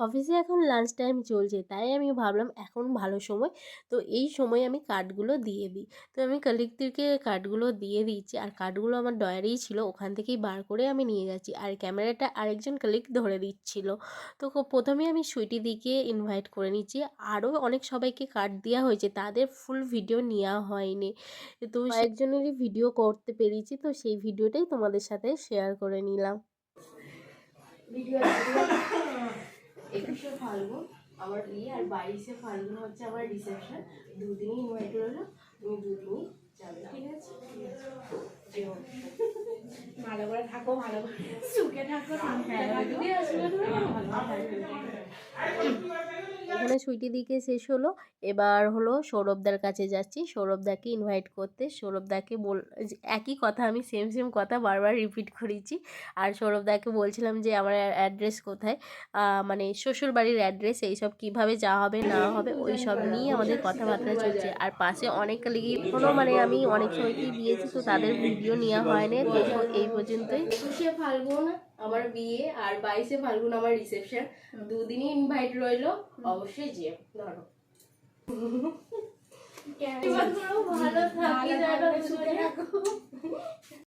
অফিসে এখন lunch time চলছে, তাই আমি ভাবলাম এখন ভালো সময়, তো এই সময় আমি কার্ডগুলো দিয়ে দিই। তো আমি কলিগদেরকে কার্ডগুলো দিয়ে দিচ্ছি, আর কার্ডগুলো আমার ডয়ারেই ছিল, ওখান থেকেই বার করে আমি নিয়ে যাচ্ছি, আর ক্যামেরাটা আরেকজন কলিগ ধরে দিচ্ছিল। তো প্রথমে আমি সুইটিদিকে ইনভাইট করে নিচ্ছি, আরও অনেক সবাইকে কার্ড দেওয়া হয়েছে, তাদের ফুল ভিডিও নেওয়া হয়নি, তো কয়েকজনেরই ভিডিও করতে পেরেছি, তো সেই ভিডিওটাই তোমাদের সাথে শেয়ার করে নিলাম। ভিডিও 21শে ফাল্গুন আমার বিয়ে, আর 22শে ফাল্গুন হচ্ছে আমার রিসেপশন। দুদিনই ইনভাইট রইলো, তুমি দুদিনই যাবে, ঠিক আছে? ভালো করে থাকো, ভালো করে সুখে থাকো, এখানে সুইটিদিকে শেষ হলো। এবার হলো সৌরভদার কাছে যাচ্ছি, সৌরভদাকে ইনভাইট করতে। সৌরভদাকে একই কথা, আমি সেম সেম কথা বারবার রিপিট করেছি। আর সৌরভদাকে বলছিলাম যে আমার অ্যাড্রেস কোথায়, মানে শ্বশুরবাড়ির অ্যাড্রেস, এইসব কীভাবে যাওয়া হবে না হবে ওই সব নিয়ে আমাদের কথাবার্তা চলছে। আর পাশে অনেক লিগে এখনও মানে আমি অনেক সময়কেই দিয়েছি, তো তাদের ভিডিও নেওয়া হয়নি। তো এই পর্যন্তই। 21শে ফাল্গুন আমার বিয়ে, আর 22শে ফাল্গুন আমার রিসেপশন, দুদিনই ইনভাইট রইলো, অবশ্যই যেও। ধরো ভালো থাকি,